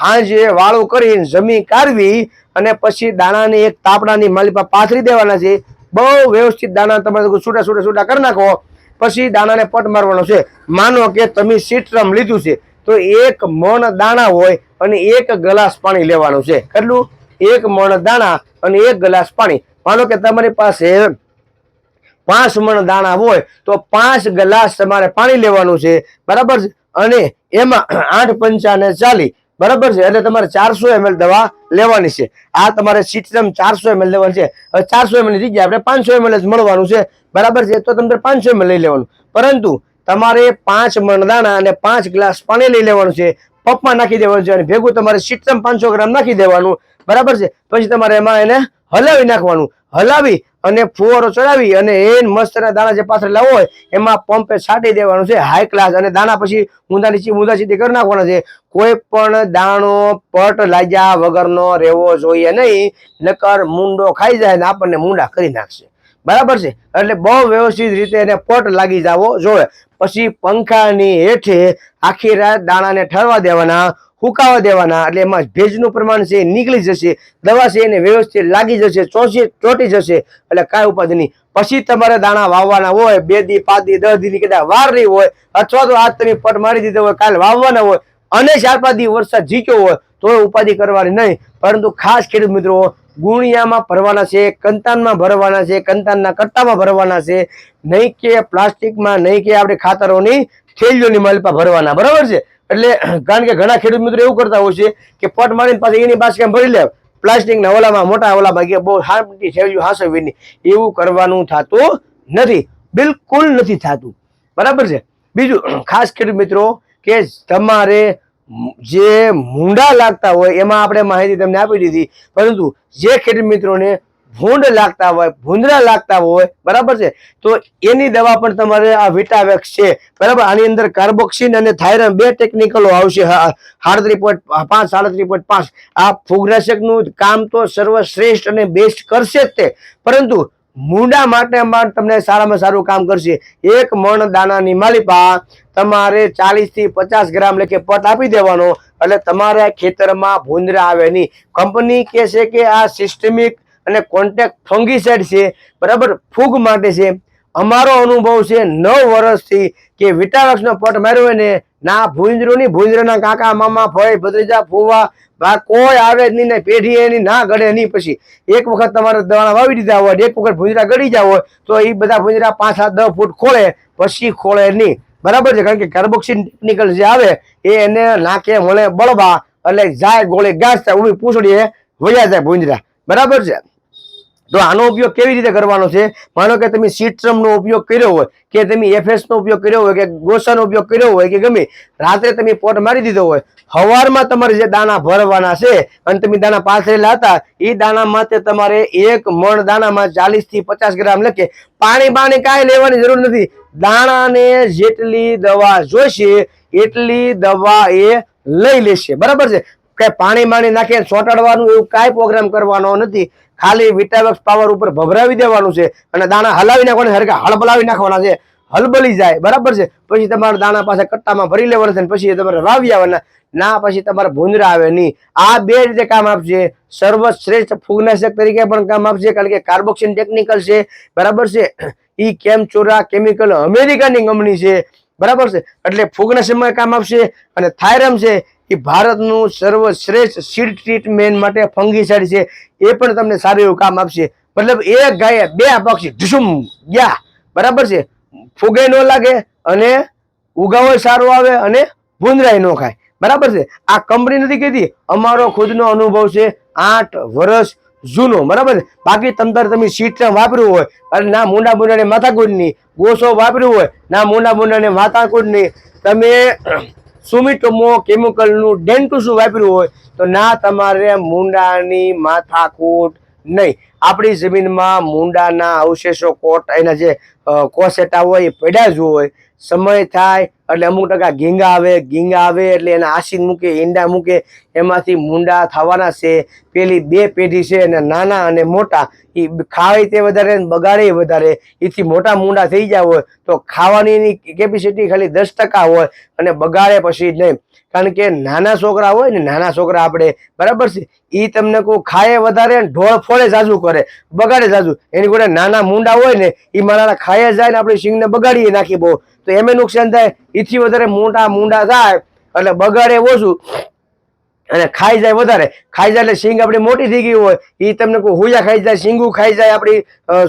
હાંજે વાળું કરીને જમી કાઢવી અને પછી દાણાને એક તાપડાની માલિપા પાથરી દેવાના છે. બહુ વ્યવસ્થિત દાણા તમારે છૂટા છૂટા છૂટા કરી નાખો. પછી દાણાને પટ મારવાનો છે. માનો કે તમે સીટ્રમ લીધું છે તો 1 મણ દાણા હોય અને 1 ગ્લાસ પાણી લેવાનું છે. કેટલું? 1 મણ દાણા અને 1 ગ્લાસ પાણી. માનો કે તમારી પાસે 5 મણ દાણા હોય તો 5 ગ્લાસ તમારે પાણી લેવાનું છે. બરાબર છે. અને એમાં 8 પંચા ને 40, બરાબર છે. એટલે તમારે 400 ml દવા લેવાની છે. આ તમારે સીટ્રમ 400 ml લેવાનું છે. હવે 400 ml ની જગ્યાએ આપણે 500 ml જ મળવાનું છે. બરાબર છે. તો તમને 500 ml લઈ લેવાનું. પરંતુ તમારે 5 મણ દાણા અને 5 ગ્લાસ પાણી લઈ લેવાનું છે. પપમાં નાખી દેવાનું છે અને ભેગું તમારે સીટ્રમ 500 ગ્રામ નાખી દેવાનું. બરાબર છે. પછી તમારે એમાં એને હલાવી નાખવાનું. હલાવી અને ફુવારો ચડાવી અને મસ્તના દાણા જે પાથરેલા હોય એમાં પંપે છાંટી દેવાનું છે હાઈ ક્લાસ. અને દાણા પછી ઊંધા સીધી કરી નાખવાના છે. કોઈ પણ દાણો પટ લાગ્યા વગરનો રહેવો જોઈએ નહીં, નકર મુંડો ખાઈ જાય ને આપણને મુંડા કરી નાખશે. બરાબર છે. એટલે બહુ વ્યવસ્થિત રીતે એને પટ લાગી જવો જોઈએ. પછી પંખાની હેઠે આખી રાત દાણાને ઠરવા દેવાના, હુકાવા દેવાના. એટલે એમાં ભેજનું પ્રમાણ છે નીકળી જશે, દવા છે એને વ્યવસ્થિત લાગી જશે, ચોટી જશે. એટલે કાંઈ ઉપાધિ નહીં. પછી તમારે દાણા વાવવાના હોય 2 દી 5 દી 10 દી કદાચ વાર રહી હોય, અથવા તો આજ તમે પટ મારી દીધો હોય, કાલે વાવવાના હોય અને 4-5 દી વરસાદ જીક્યો હોય તો ઉપાધિ કરવાની નહીં. પરંતુ ખાસ ખેડૂત મિત્રો, ગુણિયામાં ભરવાના છે, કંતાનમાં ભરવાના છે, કંતાનના કટ્ટામાં ભરવાના છે, નહીં કે પ્લાસ્ટિકમાં, નહીં કે આપણે ખાતરોની થેલીઓની માલપા ભરવાના. બરાબર છે. એટલે કારણ કે ઘણા ખેડૂત મિત્રો એવું કરતા હોય છે કે પટ મારીને પાછી એની બાસ્કેટ ભરી લે, પ્લાસ્ટિકના ઓલામાં મોટા ઓલામાં કે બહુ હાંસવી થેલીઓ હાંસવીની. એવું કરવાનું થતું નથી, બિલકુલ નથી થતું. બરાબર છે. બીજું ખાસ ખેડૂત મિત્રો કે તમારે જે મૂંડા લાગતા હોય એમાં આપણે માહિતી તમને આપી દીધી. પરંતુ જે ખેડૂત મિત્રોને ભૂંડ લાગતા હોય, ભૂંદરા લાગતા હોય, બરાબર છે, તો એની દવા પણ તમારે આ વિટાવેક્સ છે. બરાબર. આની અંદર કાર્બોક્સિન અને થાયરામ 2 ટેકનિકલો આવશે. 37.5 37.5. આ ફૂગનાશકનું કામ તો સર્વશ્રેષ્ઠ અને બેસ્ટ કરશે જ તે, પરંતુ મૂંડા માટે તમને સારામાં સારું કામ કરશે. 1 મણ દાણાની માલિપા તમારે 40 થી 50 ગ્રામ લેખે પટ આપી દેવાનો. એટલે તમારા ખેતરમાં ભૂંદરા આવે નહીં. કંપની કહે છે કે આ સિસ્ટમિક અને કોન્ટેક્ટ ફંગીસાઇડ છે. બરાબર. ફૂગ માટે છે. અમારો અનુભવ છે 9 વર્ષથી કે વિટાવેક્સનો પટ માર્યો હોય ને, ના ભૂંદરું નહીં, ભૂંદરાના કાકા મામા ફઈ ભત્રીજા ફૂવા કોઈ આવે જ નહીં, ને પેઢી એની ના ગળે નહીં. પછી એક વખત તમારે દાણા વાવી દીધા હોય, એક વખત ભૂંદરા ગળી જાવ હોય તો એ બધા ભૂંદરા 5-10 ફૂટ ખોળે, પછી ખોળે નહીં. બરાબર છે. કારણ કે કાર્બોક્સિન ટેકનિકલ જે આવે એ એને નાકે મળે બળવા, એટલે જાય ગોળે ઘાસ થાય, ઉડી પૂછડીએ વયા જાય ભૂંદરા. બરાબર છે. તો આનો ઉપયોગ કેવી રીતે કરવાનો છે? માનો કે તમે સીટ્રમનો ઉપયોગ કર્યો હોય, કે તમે એફએસનો ઉપયોગ કર્યો હોય, કે ગોસાનો ઉપયોગ કર્યો હોય, કે ગમે રાત્રે તમે પોટ મારી દીધો હોય, સવારમાં તમારે જે દાણા ભરવાના છે અને તમે દાણા પાથરેલા હતા એ દાણા માટે તમારે 1 મણ દાણામાં 40 થી 50 ગ્રામ લખે. પાણી કાંઈ લેવાની જરૂર નથી. દાણાને જેટલી દવા જોઈશે એટલી દવા એ લઈ લેશે. બરાબર છે. કે પાણી નાખીને ચોંટાડવાનું એવું કાંઈ પ્રોગ્રામ કરવાનો નથી. ખાલી વિટાવેક્સ પાવર ઉપર ભભરાવી દેવાનું છે અને દાણા હલાવી નાખવાના, હરખા હળબલાવી નાખવાના છે, હલબલી જાય. બરાબર છે. પછી તમારા દાણા પાસે કટ્ટામાં ભરી લેવાના છે, પછી તમારે વાવી આવવાના. ના પછી તમારે ભૂંદરા આવે નહીં. આ 2 રીતે કામ આપશે. સર્વશ્રેષ્ઠ ફૂગનાશક તરીકે પણ કામ આપશે, કારણ કે કાર્બોક્સિન ટેકનિકલ છે. બરાબર છે. ઈ કેમચોરા કેમિકલ અમેરિકાની કંપની છે. બરાબર છે. એટલે ફૂગનાશકમાં કામ આપશે. અને થાયરામ છે એ ભારતનું સર્વશ્રેષ્ઠ સીડ ટ્રીટમેન્ટ માટે ફંગીસાઇડ છે. એ પણ તમને સારું એવું કામ આપશે. મતલબ એક ગાયે 2 પક્ષી ઢુસુમ ગયા. બરાબર છે. ફૂગે ન લાગે અને ઉગાવો સારો આવે અને ભૂંદરાય ન ખાય. બરાબર છે. આ કંપની નથી કહેતી, અમારો ખુદનો અનુભવ છે 8 વર્ષ જૂનો. બરાબર છે. બાકી તમે સીટ્રમ વાપર્યું હોય અને ના મૂંડાને માથાકૂટની, ગોસો વાપર્યું હોય ના મૂંડાને માથાકૂટની, તમે સુમિટોમો કેમિકલનું ડેન્ટુસું વાપર્યું હોય તો ના તમારે મૂંડાની માથાકૂટ નહીં. આપણી જમીનમાં મૂંડાના અવશેષો એના જે કોસેટા હોય એ પડ્યા જ હોય. સમય થાય એટલે અમુક ટકા ઘીંગા આવે એટલે એના આસીન મૂકે, ઈંડા મૂકે, એમાંથી મુંડા થવાના છે. પેલી 2 પેઢી છે અને નાના અને મોટા, એ ખાય તે વધારે બગાડે વધારે. એથી મોટા મુંડા થઈ ગયા હોય તો ખાવાની એની કેપેસિટી ખાલી 10% હોય અને બગાડે પછી નહીં. કારણ કે નાના છોકરા હોય ને, નાના છોકરા આપણે બરાબર છે, એ તમને કોઈ ખાય વધારે ઢોળ ફોડે જાજુ કરે, બગાડે જાજુ. એની જોડે નાના મુંડા હોય ને, એ મારા ખાય જાય ને આપણી સિંગને બગાડીએ નાખી બહુ, તો એમે નુકસાન થાય. એથી વધારે મોટા મુંડા થાય એટલે બગાડે ઓછું અને ખાઈ જાય વધારે. ખાઈ જાય એટલે સિંગ આપણી મોટી થઈ ગઈ હોય, એ તમને કોઈ હુયા ખાઈ જાય, સિંગું ખાઈ જાય, આપણી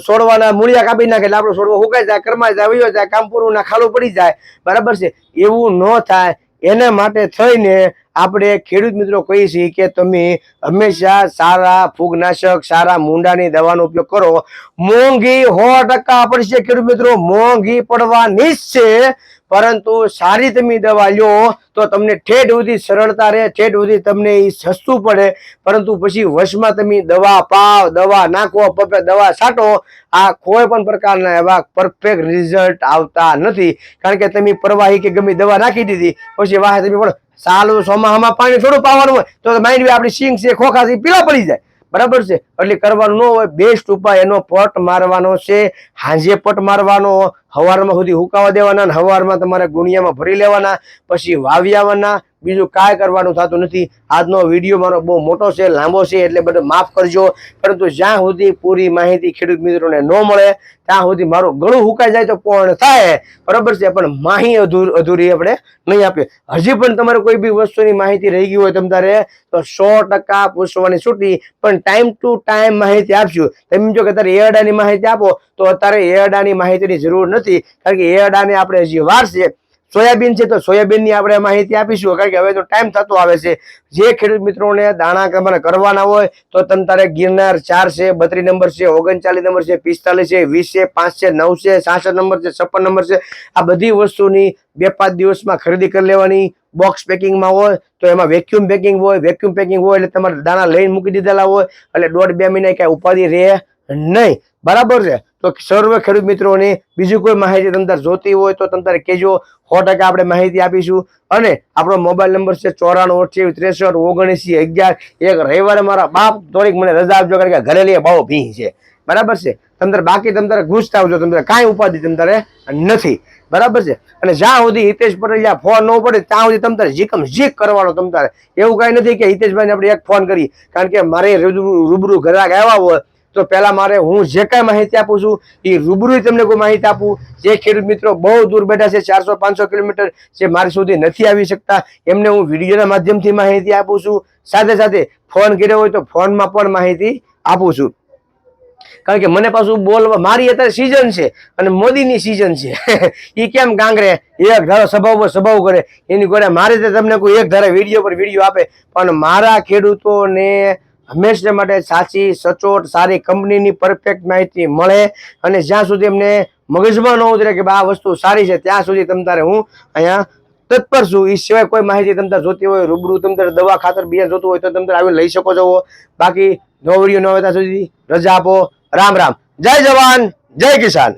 છોડવાના મૂળિયા કાપી નાખે એટલે આપણો છોડવો હુકાઈ જાય, કરમાઈ જાય, વયો જાય, કામ પૂરું ના ખાલું પડી જાય. બરાબર છે, એવું ન થાય એના માટે થઈને આપણે ખેડૂત મિત્રો કહીએ છીએ કે તમે હંમેશા સારા ફૂગનાશક, સારા મુંડાની દવાનો ઉપયોગ કરો. મોંઘી 100% પડશે ખેડૂત મિત્રો, મોંઘી પડવાની જ છે, પરંતુ સારી તમે દવા લ્યો તો તમને ઠેઠ સુધી સરળતા રહે, ઠેઠ સુધી તમને એ સસ્તું પડે. પરંતુ પછી વશમાં તમે દવા પાવ, દવા નાખો, દવા છાંટો, આ કોઈ પણ પ્રકારના એવા પરફેક્ટ રિઝલ્ટ આવતા નથી. કારણ કે તમે પ્રવાહી કે ગમે દવા નાખી દીધી, પછી વાહ તમે પણ સાલું ચોમાસામાં પાણી થોડું પાવાનું હોય તો માઇન્ડ આપણી સિંગ છે, ખોખા છે, પીળા પડી જાય. બરાબર છે, એટલે કરવાનું ન હોય. બેસ્ટ ઉપાય એનો પટ મારવાનો છે. હાંજે પટ મારવાનો, હવારમાં સુધી હુકાવા દેવાના, હવારમાં તમારે ગુણિયામાં ભરી લેવાના, પછી વાવી આવવાના. બીજું કાંઈ કરવાનું થતું નથી. આજનો વિડીયો મારો બહુ મોટો છે, લાંબો છે, એટલે બધું માફ કરજો. પરંતુ જ્યાં સુધી પૂરી માહિતી ખેડૂત મિત્રોને ન મળે ત્યાં સુધી મારું ગળું હુકાઈ જાય તો પૂર્ણ થાય. બરાબર છે, પણ માહિતી અધૂરી આપણે નહીં આપીએ. હજી પણ તમારે કોઈ બી વસ્તુની માહિતી રહી ગઈ હોય તમારે તો 100% પૂછવાની છૂટી, પણ ટાઈમ ટુ ટાઈમ માહિતી આપશું. તમે જો કે અત્યારે એરડાની માહિતી આપો તો અત્યારે એરડાની માહિતીની જરૂર નથી, કારણ કે એરડાને આપણે હજી વાર છે. સોયાબીન છે તો સોયાબીનની આપણે માહિતી આપીશું, કારણ કે હવે તો ટાઈમ થતો આવે છે. જે ખેડૂત મિત્રોને દાણા તમારે કરવાના હોય તો તમે તારે ગિરનાર 4 છે, 32 નંબર છે, 39 નંબર છે, 45 છે, 20 છે, 5 છે, 9 છે, 66 નંબર છે, 56 નંબર છે. આ બધી વસ્તુની 2-5 દિવસમાં ખરીદી કરી લેવાની. બોક્સ પેકિંગમાં હોય તો એમાં વેક્યુમ પેકિંગ હોય, વેક્યુમ પેકિંગ હોય એટલે તમારે દાણા લઈને મૂકી દીધેલા હોય, એટલે 1.5-2 મહિના કઈ ઉપાધિ રહે નહીં. બરાબર છે, તો સર્વ ખેડૂત મિત્રોને બીજી કોઈ માહિતી તમારે જોતી હોય તો તમારે કહેજો, 100% આપણે માહિતી આપીશું. અને આપણો મોબાઈલ નંબર છે 94 28 63 79 11. એક રવિવારે મારા બાપ થોડીક મને રજા આપજો, કારણ કે ઘરે લઈએ બહુ ભીં છે. બરાબર છે, તમારે બાકી તમારે ગુસ્સા આવજો, તમારે કાંઈ ઉપાધિ તમારે નથી. બરાબર છે, અને જ્યાં સુધી હિતેશ પટેલ ફોન ન પડે ત્યાં સુધી તમારે જીકમ જીક કરવાનો. તમારે એવું કાંઈ નથી કે હિતેશભાઈને આપણે એક ફોન કરી, કારણ કે મારે રૂબરૂ ગ્રાહક આવ્યા હોય તો પહેલા મારે હું જે કાંઈ માહિતી આપું છું એ રૂબરૂ તમને કોઈ માહિતી આપું. જે ખેડૂત મિત્રો બહુ દૂર બેઠા છે, 400-500 કિલોમીટર, જે મારી સુધી નથી આવી શકતા, એમને હું વિડીયોના માધ્યમથી માહિતી આપું છું. સાથે સાથે ફોન કર્યો હોય તો ફોનમાં પણ માહિતી આપું છું. કારણ કે મને પાછું બોલવા, મારી અત્યારે સિઝન છે અને મોદીની સિઝન છે. એ કેમ ગાંગરે એક ધારો સ્વભાવ કરે, એની ગોળે મારે તમને કોઈ એક ધારે વિડીયો પર વિડીયો આપે, પણ મારા ખેડૂતોને હંમેશા માટે સાચી, સચોટ, સારી કંપનીની પરફેક્ટ માહિતી મળે. અને જ્યાં સુધી એમને મગજમાં ન ઉતરે કે આ વસ્તુ સારી છે, ત્યાં સુધી તમારે હું અહીંયા તત્પર છું. એ સિવાય કોઈ માહિતી તમારે જોતી હોય, રૂબરૂ તમારે દવા ખાતર બિયારણ જોતું હોય તો તમે આવી લઈ શકો છો. બાકી નવો વિડીયો ન હોય ત્યાં સુધી રજા આપો. રામ રામ, જય જવાન, જય કિસાન.